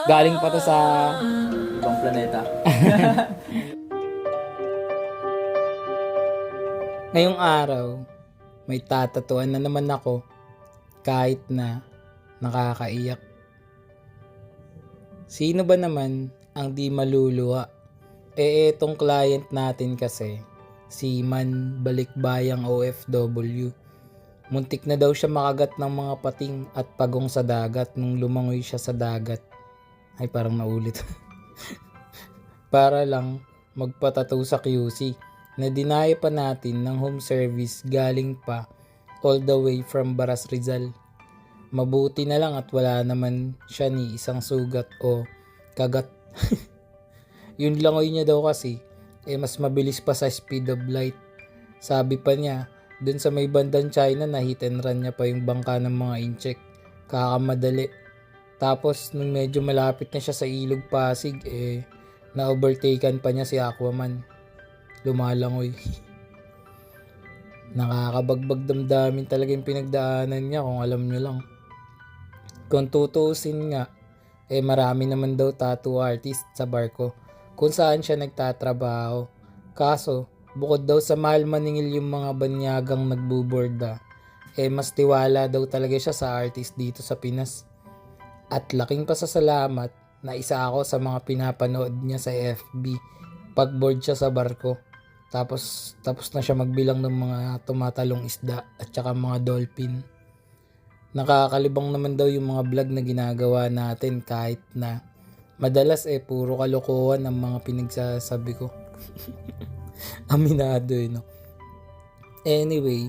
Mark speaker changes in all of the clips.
Speaker 1: Galing pa to sa
Speaker 2: Ibang planeta.
Speaker 1: ngayong araw. May tatatuan na naman ako kahit na nakakaiyak. Sino ba naman ang di maluluha? Etong client natin kasi, si Man Balikbayang OFW. Muntik na daw siya makagat ng mga pating at pagong sa dagat nung lumangoy siya sa dagat. Ay, parang naulit. Para lang magpatato sa QC na dinaya pa natin ng home service galing pa all the way from Baras Rizal. Mabuti na lang at wala naman siya ni isang sugat o kagat. Yung langoy niya daw kasi mas mabilis pa sa speed of light. Sabi pa niya, dun sa may bandang China na hit and run niya pa yung bangka ng mga incheck. Kakamadali. Tapos nung medyo malapit na siya sa Ilog Pasig, na-overtaken pa niya si Aquaman. Lumalangoy. Nakakabagbag damdamin talaga yung pinagdaanan niya kung alam niyo lang. Kung tutuusin nga, marami naman daw tattoo artist sa barko kung saan siya nagtatrabaho. Kaso, bukod daw sa mahal maningil yung mga banyagang nagbuborda, mas tiwala daw talaga siya sa artist dito sa Pinas. At laking pasasalamat na isa ako sa mga pinapanood niya sa FB pag-board siya sa barko. Tapos na siya magbilang ng mga tumatalong isda at saka mga dolphin. Nakakalibang naman daw yung mga vlog na ginagawa natin kahit na madalas puro kalokohan ang mga pinagsasabi ko. Aminado no. Anyway,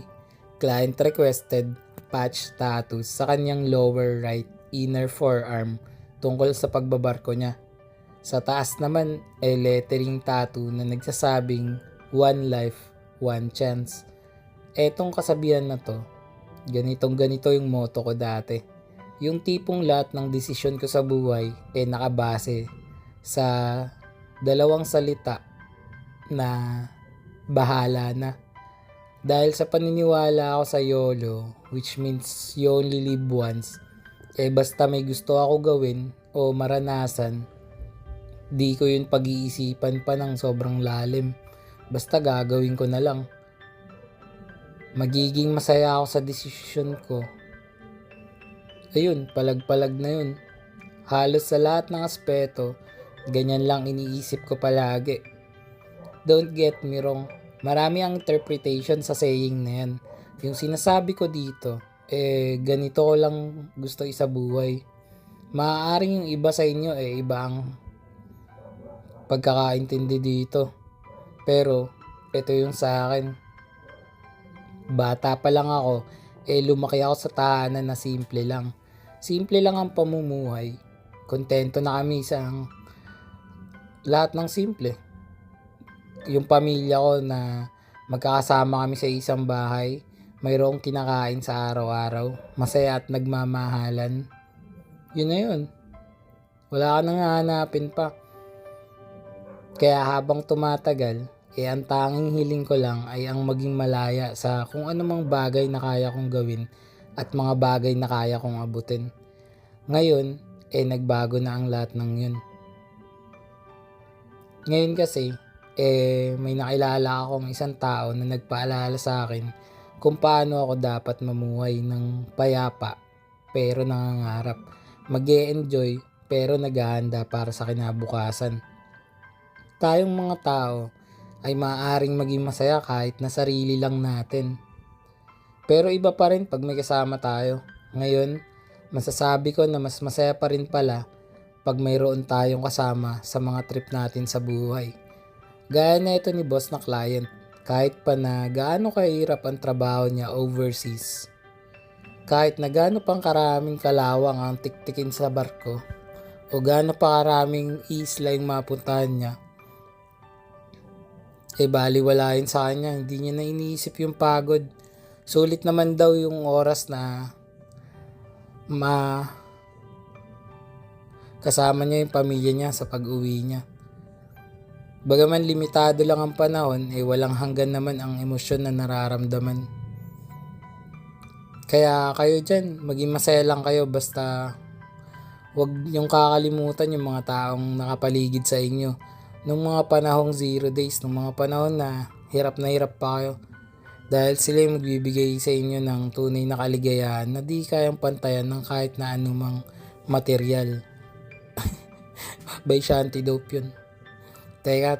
Speaker 1: client requested patch tattoos sa kanyang lower right inner forearm tungkol sa pagbabarko niya. Sa taas naman lettering tattoo na nagsasabing one life, one chance. Etong kasabihan na to, ganito yung motto ko dati. Yung tipong lahat ng desisyon ko sa buhay nakabase sa dalawang salita na bahala na. Dahil sa paniniwala ako sa YOLO, which means you only live once, basta may gusto ako gawin o maranasan, di ko yun pag-iisipan pa ng sobrang lalim. Basta gagawin ko na lang. Magiging masaya ako sa desisyon ko. Ayun, palag-palag na yun. Halos sa lahat ng aspeto, ganyan lang iniisip ko palagi. Don't get me wrong, marami ang interpretation sa saying na yan. Yung sinasabi ko dito, ganito ko lang gusto sa buhay. Maaaring yung iba sa inyo, iba ang pagkakaintindi dito. Pero, ito yung sa akin. Bata pa lang ako, lumaki ako sa tahanan na simple lang. Simple lang ang pamumuhay. Kontento na kami sa lahat ng simple. Yung pamilya ko na magkakasama kami sa isang bahay, mayroong kinakain sa araw-araw, masaya at nagmamahalan. Yun na yun. Wala ka nang hahanapin pa. Kaya habang tumatagal, ang tanging hiling ko lang ay ang maging malaya sa kung anumang bagay na kaya kong gawin at mga bagay na kaya kong abutin. Ngayon, nagbago na ang lahat ng yun. Ngayon kasi, may nakilala akong isang tao na nagpaalala sa akin kung paano ako dapat mamuhay ng payapa pero nangangarap. Mag-e-enjoy pero naghahanda para sa kinabukasan. Tayong mga tao ay maaaring maging masaya kahit na sarili lang natin. Pero iba pa rin pag may kasama tayo. Ngayon, masasabi ko na mas masaya pa rin pala pag mayroon tayong kasama sa mga trip natin sa buhay. Gaya na ito ni boss na client, kahit pa na gaano kahirap ang trabaho niya overseas. Kahit na gaano pang karaming kalawang ang tiktikin sa barko, o gaano pa karaming isla yung mapuntahan niya, baliwalain sa kanya, hindi niya na iniisip yung pagod. Sulit naman daw yung oras na kasama niya yung pamilya niya sa pag-uwi niya. Bagaman limitado lang ang panahon, walang hanggan naman ang emosyon na nararamdaman. Kaya kayo dyan, maging masaya lang kayo basta Huwag niyong kakalimutan yung mga taong nakapaligid sa inyo. Nung mga panahong 0 days, nung mga panahon na hirap pa kayo. Dahil sila yung magbibigay sa inyo ng tunay na kaligayahan na di kayang pantayan ng kahit na anumang material. By Shanty Dope yun. Teka.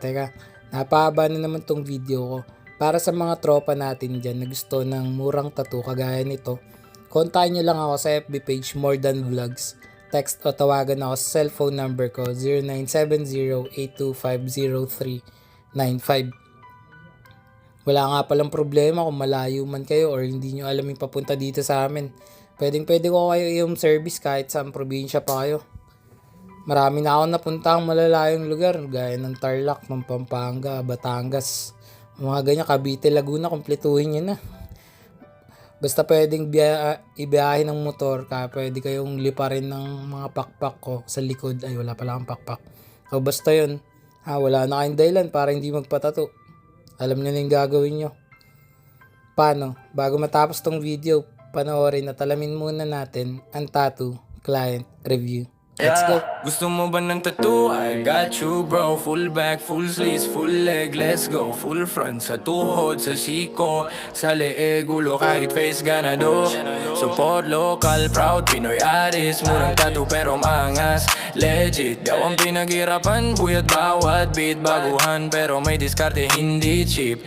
Speaker 1: Napahaba na naman tong video ko. Para sa mga tropa natin dyan na gusto ng murang tattoo kagaya nito, kontakin nyo lang ako sa FB page More Than Vlogs. Text o tawagan ako sa cellphone number ko 0970-825-0395. Wala nga palang problema kung malayo man kayo or hindi nyo alam yung papunta dito sa amin. Pwede ko kayo yung service kahit saan probinsya pa kayo. Marami na ako napuntang malalayong lugar gaya ng Tarlac, ng Pampanga, Batangas. Mga ganyan, Cavite, Laguna, kumpletuhin nyo na. Basta pwedeng ibiyahin ng motor ka, pwede kayong liparin ng mga pakpak ko sa likod. Ay, wala pala akong pakpak. O basta yun, wala na kayong dahilan para hindi magpatato. Alam nyo na yung gagawin nyo. Paano? Bago matapos tong video, panoorin at alamin muna natin ang tattoo client review. Let's go!
Speaker 3: Gusto mo ba ng tattoo? I got you bro. Full back, full sleeves, full leg. Let's go. Full front sa tuhod, sa siko, sa leeg, ulo kahit face ganado. Support local, proud Pinoy artist. Murang tattoo pero maangas. Legit, daw ang pinaghirapan. Buyat bawat beat, baguhan pero may diskarte, hindi cheap.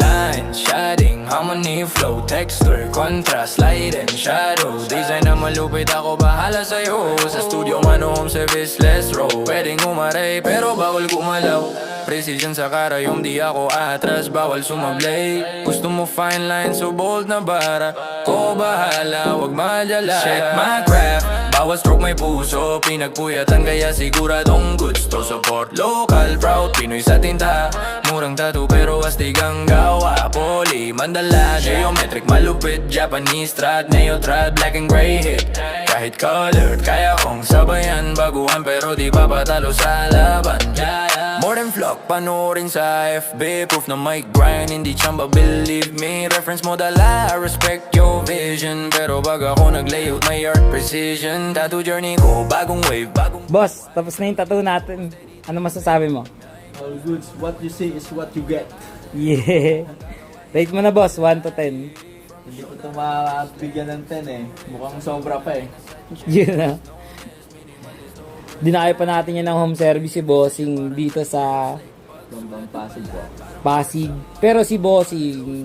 Speaker 3: Line, shading, harmony, flow, texture, contrast, light and shadow. Design na malupit, ako bahala sa'yo. Sa studio man o home service, let's roll. Pwedeng umaray pero bawal gumalaw. Precision sa karayom, di ako atras, bawal sumablay. Gusto mo fine line, so bold na bara. Ko bahala, wag madyala. Check my craft, bawat stroke may puso. Pinagpuyatan kaya siguradong gusto. Support local, proud Pinoy sa tinta. Murang tattoo pero astig ang gawa. Poly, mandala, geometric, malupit. Japanese trad, neo-trad, black and gray hit. Kahit colored, kaya kong sabayan. Baguhan pero di pa patalo sa laban. More than vlog, panoorin sa FB. Proof na mic grind, hindi chamba, believe me. Reference mo dala, I respect your vision. Pero pag ako nag-layout, may art precision. Tattoo journey ko, bagong wave, bagong...
Speaker 1: Boss, tapos na yung tattoo natin. Ano masasabi mo?
Speaker 2: All goods, what you see is what you get.
Speaker 1: Yeah. Rate mo na boss, 1 to 10.
Speaker 2: Hindi ko ito mabigyan ng 10 eh. Mukhang sobra pa eh.
Speaker 1: Yun na. Dinakay pa natin yan ng home service si Bossing dito sa
Speaker 2: Bambang Pasig po.
Speaker 1: Pasig. Pero si Bossing,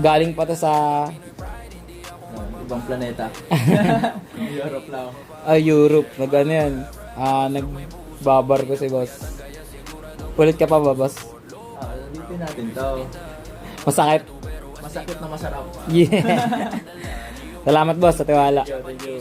Speaker 1: galing pa to sa
Speaker 2: Ibang planeta. Europe lang.
Speaker 1: Europe. Nag-ano yan. Nagbabar ko si boss. Ulit ka pa ba, boss?
Speaker 2: Ulitin natin to.
Speaker 1: Masakit?
Speaker 2: Masakit na masarap.
Speaker 1: Yeah. Salamat, boss, sa tiwala.
Speaker 2: Thank you.